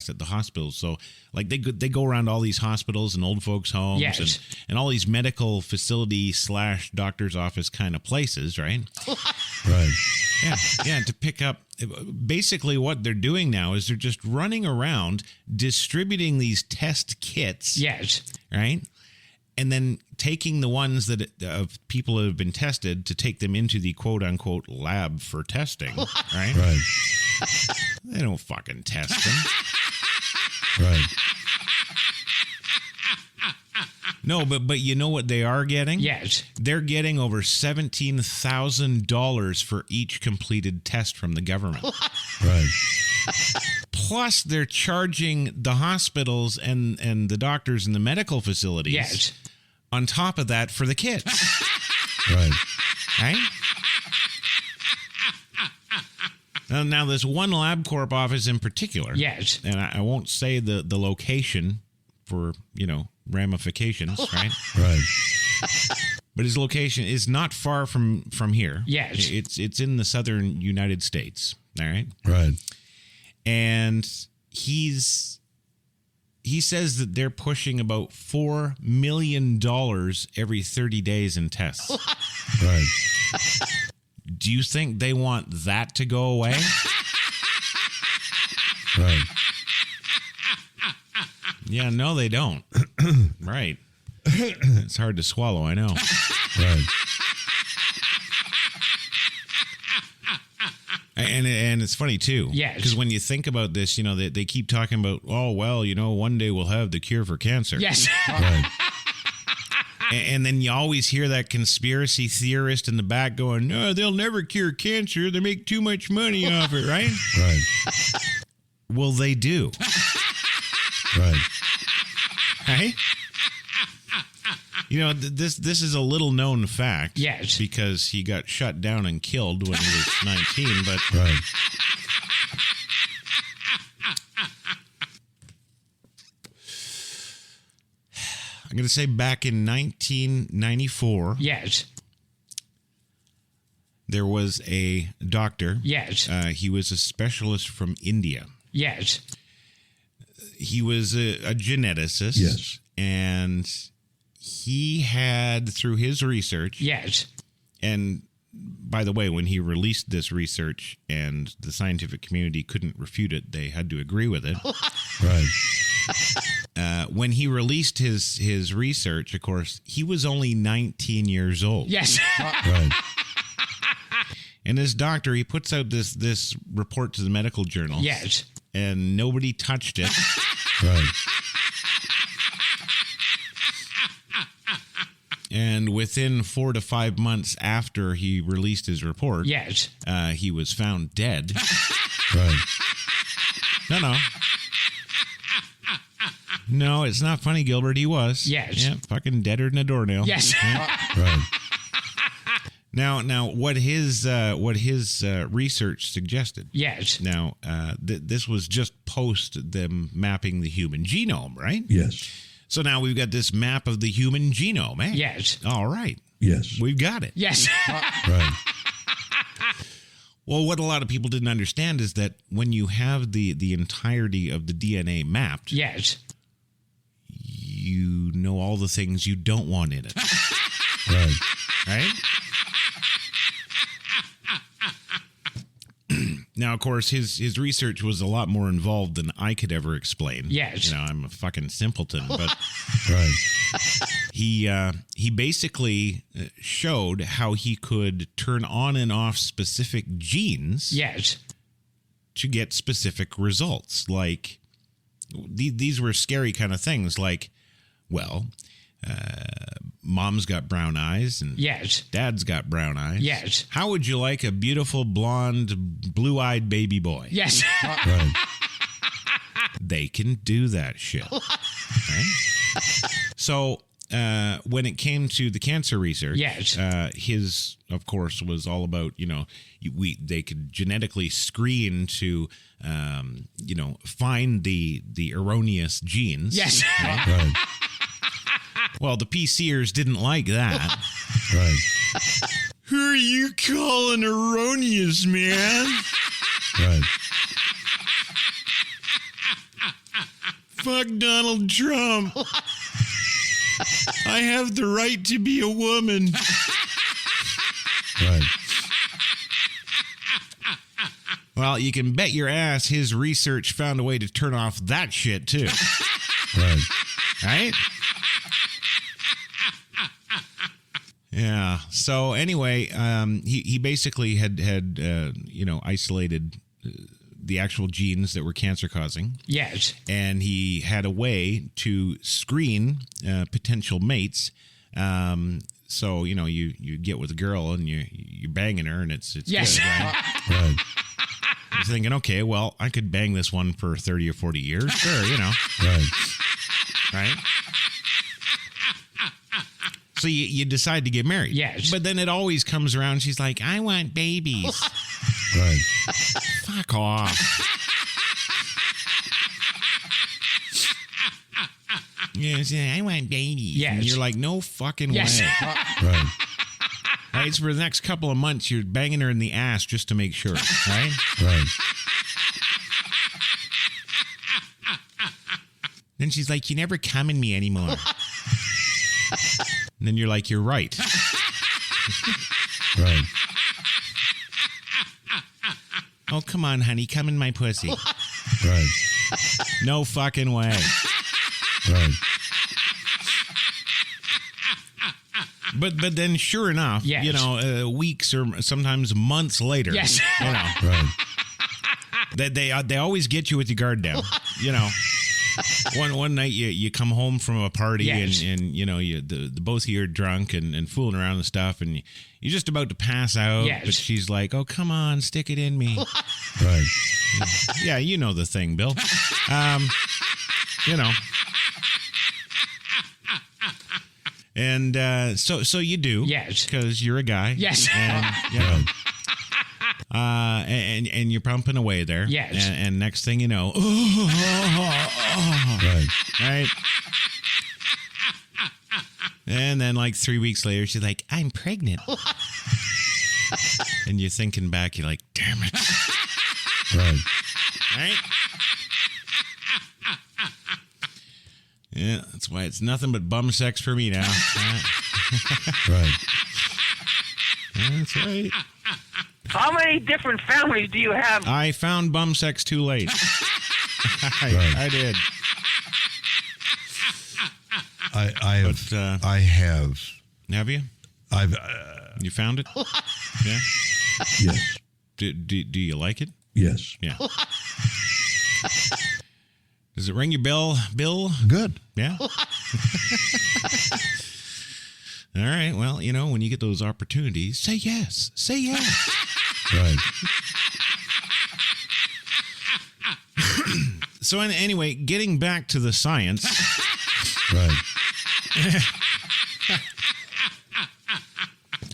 at the hospitals. So like they go around all these hospitals and old folks homes and all these medical facility / doctor's office kind of places, right? Right. Yeah, to pick up. Basically what they're doing now is they're just running around distributing these test kits. Yes. Right? And then taking the ones that of people that have been tested to take them into the quote unquote lab for testing. Right? Right. They don't fucking test them. Right. No, but you know what they are getting? Yes. They're getting over $17,000 for each completed test from the government. Right. Plus, they're charging the hospitals and the doctors and the medical facilities on top of that for the kits. Right. Right? Now, there's one LabCorp office in particular. Yes. And I won't say the location for, ramifications, right? Right. But his location is not far from here. Yes. It's in the southern United States. All right. Right. And he says that they're pushing about $4 million every 30 days in tests. Right. Do you think they want that to go away? Right. Yeah, no, they don't. Right. It's hard to swallow, I know. Right. And it's funny, too. Yes. Because when you think about this, they keep talking about, oh, well, one day we'll have the cure for cancer. Yes. Right. And then you always hear that conspiracy theorist in the back going, no, they'll never cure cancer. They make too much money off it, right? Right. Well, they do. Right. Right? This is a little known fact. Yes. Because he got shut down and killed when he was 19, but... Right. I'm going to say back in 1994... Yes. There was a doctor. Yes. He was a specialist from India. Yes. He was a geneticist. Yes. And he had, through his research... Yes. And by the way, when he released this research and the scientific community couldn't refute it, they had to agree with it. Right. When he released his research, of course, he was only 19 years old. Yes. Right. And this doctor, he puts out this report to the medical journals. Yes. And nobody touched it. Right. And within 4 to 5 months after he released his report, Yes. He was found dead. Right. No. No, it's not funny, Gilbert. He was. Yes. Yeah, fucking deader than a doornail. Yes. Yeah. Right. Now, what his research suggested. Yes. Now, this was just post them mapping the human genome, right? Yes. So now we've got this map of the human genome, eh? Yes. All right. Yes. We've got it. Yes. Right. Well, what a lot of people didn't understand is that when you have the entirety of the DNA mapped, Yes. you know all the things you don't want in it. Right. Right? Now, of course, his research was a lot more involved than I could ever explain. Yes. I'm a fucking simpleton, but Right. he basically showed how he could turn on and off specific genes Yes. to get specific results. Like, these were scary kind of things, like, well, mom's got brown eyes and Yes. dad's got brown eyes. Yes. How would you like a beautiful, blonde, blue-eyed baby boy? Yes. Right. They can do that shit. Right? So when it came to the cancer research, Yes. His, of course, was all about, they could genetically screen to, find the erroneous genes. Yes. Right. Well, the PCers didn't like that. Right. Who are you calling erroneous, man? Right. Fuck Donald Trump. I have the right to be a woman. Right. Well, you can bet your ass his research found a way to turn off that shit, too. Right. Right? Yeah. So anyway, he basically had isolated the actual genes that were cancer causing. Yes. And he had a way to screen potential mates. So you get with a girl and you're banging her and it's Yes. good, right? Right. He's thinking, okay, well, I could bang this one for 30 or 40 years. Sure, Right. right? So you decide to get married. Yes. But then it always comes around. She's like, I want babies. Right. Fuck off. Yes, I want babies. Yes. And you're like, no fucking Yes. way. Right. Right? So for the next couple of months, you're banging her in the ass just to make sure. Right? Right. Then she's like, you never come in me anymore. And then you're like, you're right. Right. Oh, come on, honey. Come in my pussy. Right. No fucking way. Right. But then, sure enough, Yes. weeks or sometimes months later, Yes. Right. they always get you with your guard down. One night you come home from a party Yes. and the both of you are drunk and fooling around and stuff and you're just about to pass out. Yes. But she's like, "Oh, come on, stick it in me." Right. Yeah, you know the thing, Bill. And so you do. Yes. Because you're a guy. Yes. And, and you're pumping away there. Yes. And next thing you know, Right. right? And then like 3 weeks later, she's like, I'm pregnant. And you're thinking back, you're like, damn it. Right. Right? Yeah, that's why it's nothing but bum sex for me now. Right. That's right. How many different families do you have? I found bum sex too late. Right. I did. I have. But, I have. Have you? I've. You found it? Yeah. Yes. Do you like it? Yes. Yeah. Does it ring your bell, Bill? Good. Yeah. All right. Well, when you get those opportunities, say yes. Say yes. Right. So anyway, getting back to the science. Right.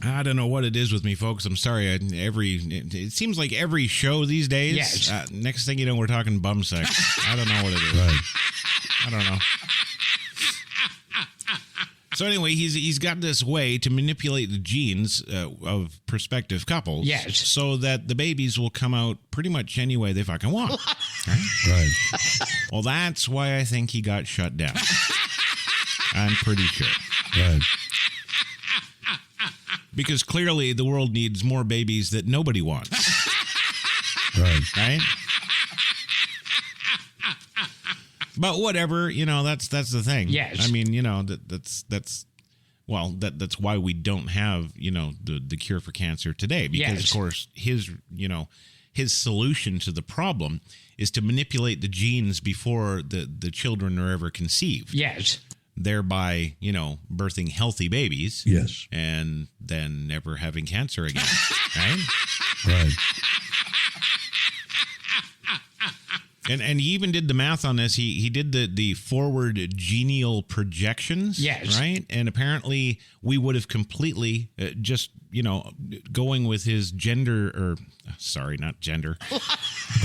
I don't know what it is with me, folks. I'm sorry. It seems like every show these days. Yes. Next thing you know, we're talking bum sex. I don't know what it is. Right. I don't know. So anyway, he's got this way to manipulate the genes of prospective couples. Yes. So that the babies will come out pretty much any way they fucking want. Right? Right. Well, that's why I think he got shut down. I'm pretty sure. Right. Because clearly the world needs more babies that nobody wants. Right. Right? But whatever, that's the thing. Yes. I mean, that's why we don't have, the cure for cancer today. Because Yes. of course his solution to the problem is to manipulate the genes before the children are ever conceived. Yes. Thereby, birthing healthy babies. Yes. And then never having cancer again. Right? Right. And he even did the math on this. He did the forward genial projections. Yes. Right? And apparently we would have completely just, going with his not gender.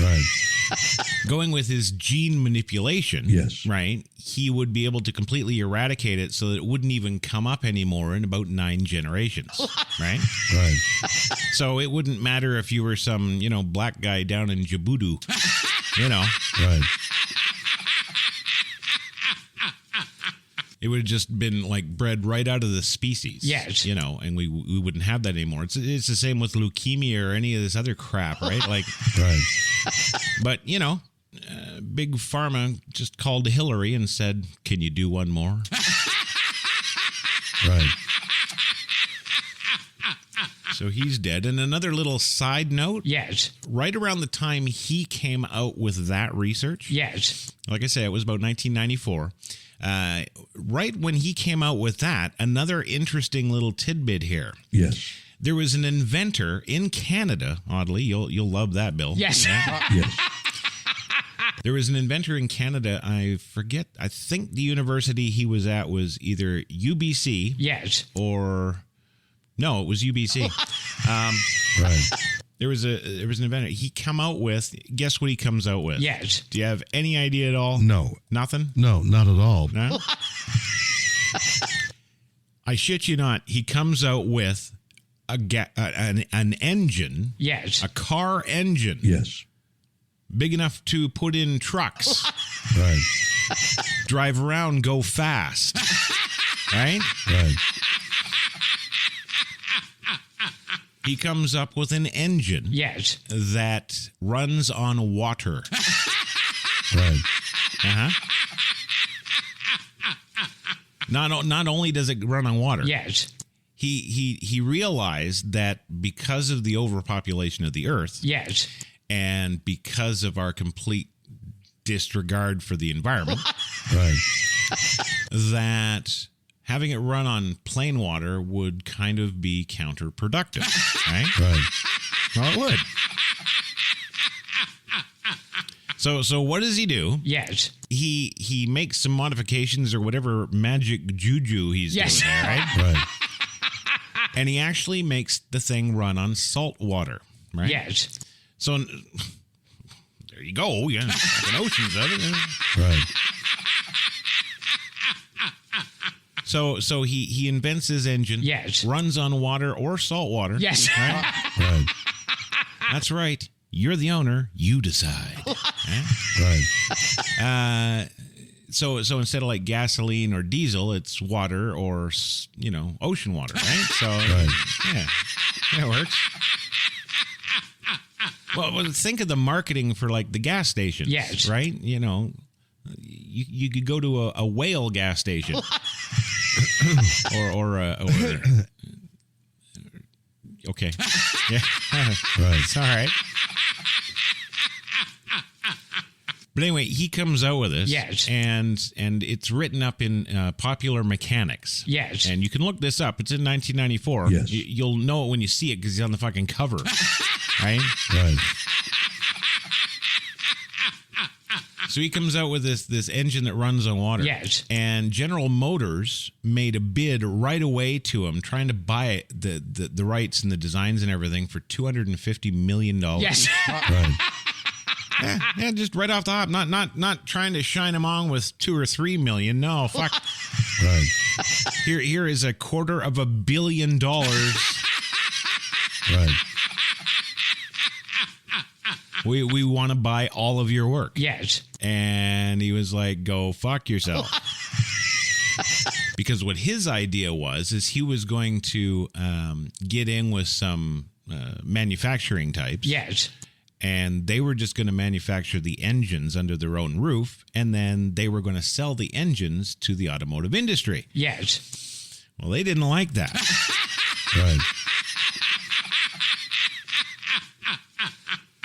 Right. Going with his gene manipulation. Yes. Right? He would be able to completely eradicate it so that it wouldn't even come up anymore in about 9 generations. Right? Right. So it wouldn't matter if you were some, black guy down in Djibouti. Right. It would have just been like bred right out of the species. Yes. You know, and we wouldn't have that anymore. It's the same with leukemia or any of this other crap, right? Like, Right. but, you know, Big Pharma just called Hillary and said, can you do one more? Right. So he's dead. And another little side note. Yes. Right around the time he came out with that research. Yes. Like I say, it was about 1994. Right when he came out with that, another interesting little tidbit here. Yes. There was an inventor in Canada, oddly. You'll love that, Bill. Yes. Yes. There was an inventor in Canada, I forget, I think the university he was at was either UBC Yes. or... No, it was UBC. Right. There was an inventor. He come out with, guess what he comes out with? Yes. Do you have any idea at all? No. Nothing? No, not at all. No? I shit you not. He comes out with an engine, Yes. a car engine, Yes. big enough to put in trucks, Right. drive around, go fast. Right? Right. He comes up with an engine Yes. that runs on water. Right. Uh-huh. Not only does it run on water, Yes. he realized that because of the overpopulation of the earth Yes. and because of our complete disregard for the environment, Right. that having it run on plain water would kind of be counterproductive, right? Right. Well, it would. So what does he do? Yes. He makes some modifications or whatever magic juju he's Yes. doing there, right? Right. And he actually makes the thing run on salt water, right? Yes. So there you go. Yeah, fucking oceans of it. Right. So he invents his engine. Yes. Runs on water or salt water. Yes. Right? Right. That's right. You're the owner. You decide. Right. So instead of like gasoline or diesel, it's water or ocean water, right? So Right. yeah, that works. Well, think of the marketing for like the gas stations. Yes. Right. You could go to a whale gas station, or okay, yeah, Right. it's all right. But anyway, he comes out with this, Yes. and it's written up in Popular Mechanics. Yes. And you can look this up. It's in 1994. Yes. You'll know it when you see it because he's on the fucking cover, right? Right. So he comes out with this engine that runs on water. Yes. And General Motors made a bid right away to him, trying to buy the rights and the designs and everything for $250 million. Yes. Right. Yeah, just right off the hop. Not trying to shine him on with $2 or $3 million. No, fuck. Right. Here is $250 million. Right. We want to buy all of your work. Yes. And he was like, go fuck yourself. Because what his idea is he was going to get in with some manufacturing types. Yes. And they were just going to manufacture the engines under their own roof. And then they were going to sell the engines to the automotive industry. Yes. Well, they didn't like that. Right.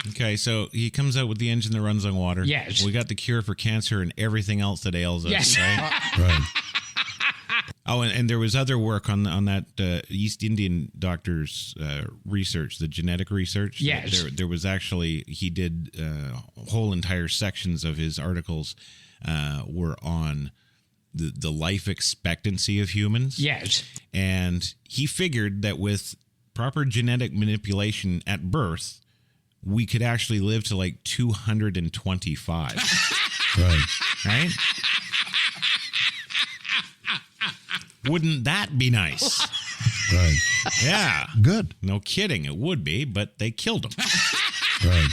Okay, so he comes out with the engine that runs on water. Yes. We got the cure for cancer and everything else that ails us. Yes. Right? Right. Oh, and there was other work on that East Indian doctor's research, the genetic research. Yes. There was actually, he did whole entire sections of his articles were on the life expectancy of humans. Yes. And he figured that with proper genetic manipulation at birth, we could actually live to like 225. Right. Right? Wouldn't that be nice? Right. Yeah. Good. No kidding. It would be, but they killed him. Right.